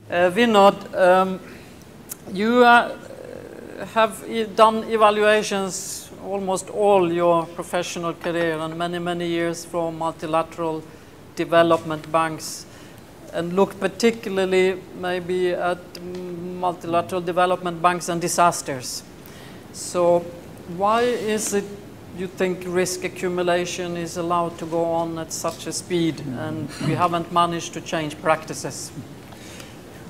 Vinod, you have done evaluations almost all your professional career and many years from multilateral development banks, and looked particularly maybe at multilateral development banks and disasters. So why is it you think risk accumulation is allowed to go on at such a speed and we haven't managed to change practices?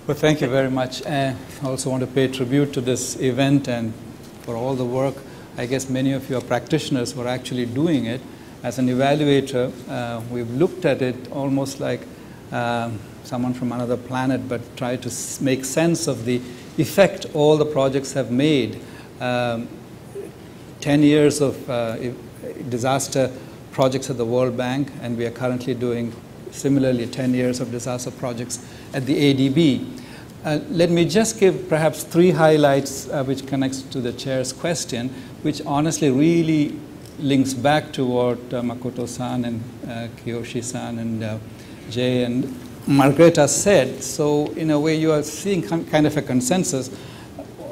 Well, thank you very much. I also want to pay tribute to this event and for all the work. I guess many of your practitioners were actually doing it. As an evaluator, we've looked at it almost like someone from another planet, but try to make sense of the effect all the projects have made. 10 years of disaster projects at the World Bank, and we are currently doing similarly 10 years of disaster projects at the ADB. Let me just give perhaps 3 highlights which connects to the chair's question, which honestly really links back to what Makoto-san and Kiyoshi-san and Jay and Margreta said. So in a way you are seeing kind of a consensus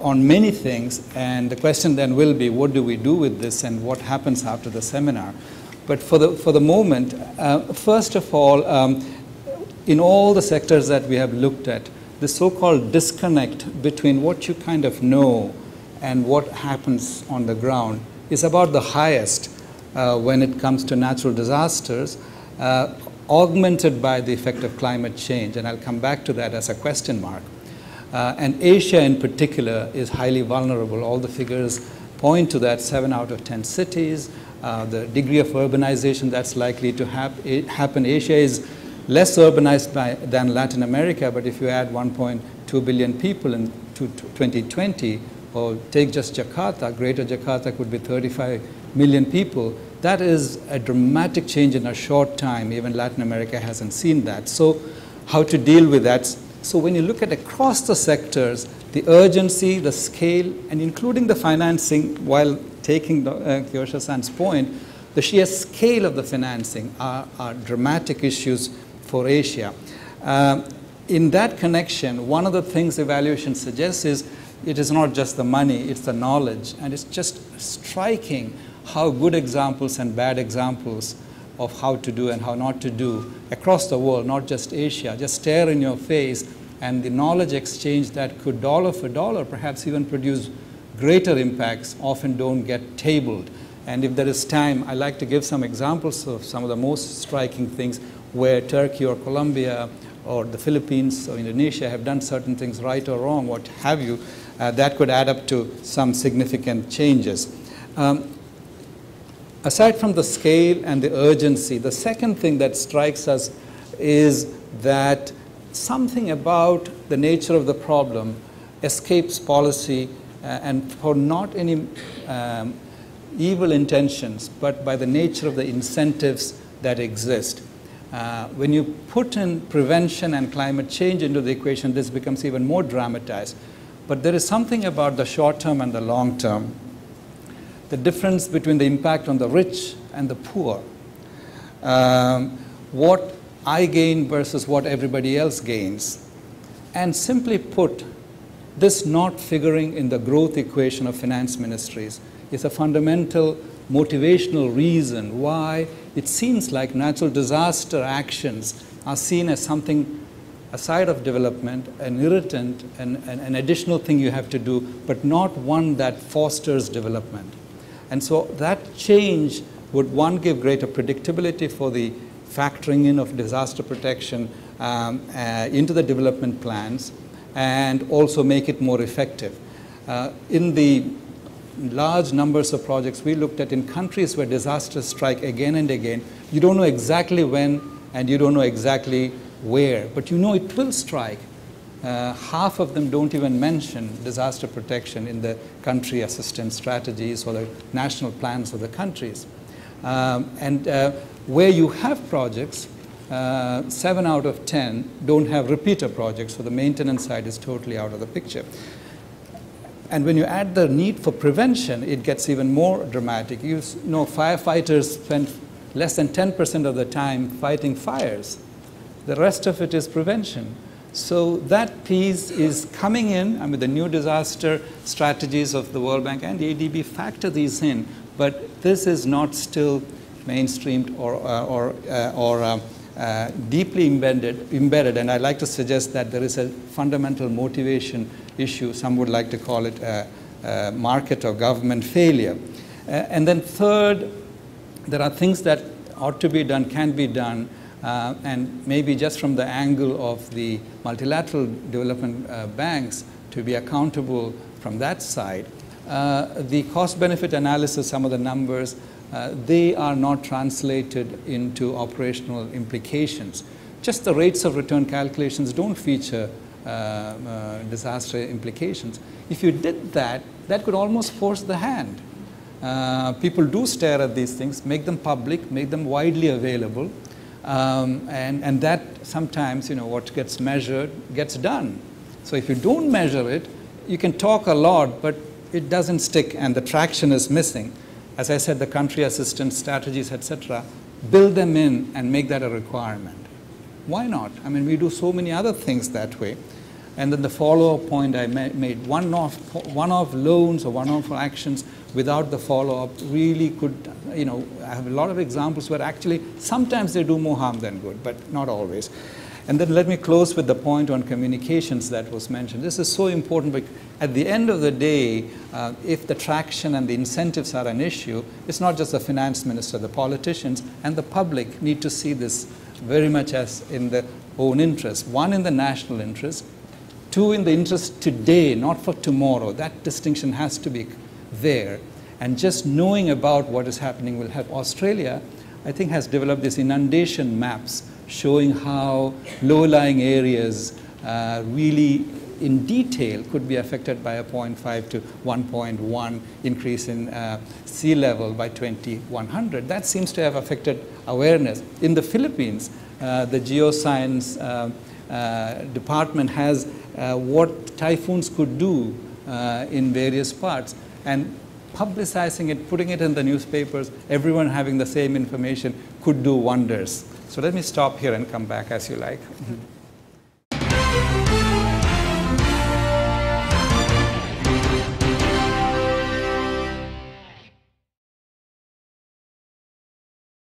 on many things, and the question then will be, what do we do with this and what happens after the seminar? But for the moment, first of all, in all the sectors that we have looked at, the so-called disconnect between what you kind of know and what happens on the ground is about the highest when it comes to natural disasters, augmented by the effect of climate change, and I'll come back to that as a question mark. And Asia in particular is highly vulnerable. All the figures point to that, 7 out of 10 cities, the degree of urbanization that's likely to happen. Asia is less urbanized than Latin America, but if you add 1.2 billion people in 2020, or take just Jakarta, Greater Jakarta could be 35 million people. That is a dramatic change in a short time. Even Latin America hasn't seen that. So how to deal with that? So when you look at across the sectors, the urgency, the scale, and including the financing, while taking Kiyosha-san's point, the sheer scale of the financing are dramatic issues for Asia. In that connection, one of the things evaluation suggests is it is not just the money, it's the knowledge. And it's just striking how good examples and bad examples of how to do and how not to do across the world, not just Asia, just stare in your face, and the knowledge exchange that could dollar for dollar perhaps even produce greater impacts often don't get tabled. And if there is time, I'd like to give some examples of some of the most striking things where Turkey or Colombia or the Philippines or Indonesia have done certain things right or wrong, what have you, that could add up to some significant changes. Aside from the scale and the urgency, the second thing that strikes us is that something about the nature of the problem escapes policy and for not any evil intentions, but by the nature of the incentives that exist. When you put in prevention and climate change into the equation, this becomes even more dramatized. But there is something about the short term and the long term. The difference between the impact on the rich and the poor. What I gain versus what everybody else gains. And simply put, this not figuring in the growth equation of finance ministries is a fundamental motivational reason why it seems like natural disaster actions are seen as something aside of development, an irritant, an additional thing you have to do, but not one that fosters development. And so that change would, one, give greater predictability for the factoring in of disaster protection into the development plans, and also make it more effective. In the large numbers of projects we looked at in countries where disasters strike again and again, you don't know exactly when and you don't know exactly where, but you know it will strike. Half of them don't even mention disaster protection in the country assistance strategies or the national plans of the countries. Where you have projects, 7 out of 10 don't have repeater projects, so the maintenance side is totally out of the picture. And when you add the need for prevention, it gets even more dramatic. You know, firefighters spend less than 10% of the time fighting fires. The rest of it is prevention. So that piece is coming in. I mean, the new disaster strategies of the World Bank and the ADB factor these in, but this is not still mainstreamed or deeply embedded. And I'd like to suggest that there is a fundamental motivation issue. Some would like to call it market or government failure. And then third, there are things that ought to be done, can be done, and maybe just from the angle of the multilateral development banks to be accountable from that side. The cost-benefit analysis, some of the numbers, they are not translated into operational implications. Just the rates of return calculations don't feature disaster implications. If you did that, that could almost force the hand. People do stare at these things, make them public, make them widely available, and that sometimes, what gets measured gets done. So if you don't measure it, you can talk a lot, but it doesn't stick and the traction is missing. As I said, the country assistance strategies, etc., build them in and make that a requirement. Why not? I mean, we do so many other things that way. And then the follow-up point I made, one-off loans or one-off actions without the follow-up really could, I have a lot of examples where actually sometimes they do more harm than good, but not always. And then let me close with the point on communications that was mentioned. This is so important because at the end of the day, if the traction and the incentives are an issue, it's not just the finance minister, the politicians and the public need to see this very much as in their own interest. One, in the national interest. Two, in the interest today, not for tomorrow. That distinction has to be there. And just knowing about what is happening will help. Australia, I think, has developed these inundation maps showing how low-lying areas really in detail could be affected by a 0.5 to 1.1 increase in sea level by 2100. That seems to have affected awareness. In the Philippines, the geoscience department has what typhoons could do in various parts, and publicizing it, putting it in the newspapers, everyone having the same information could do wonders. So let me stop here and come back as you like.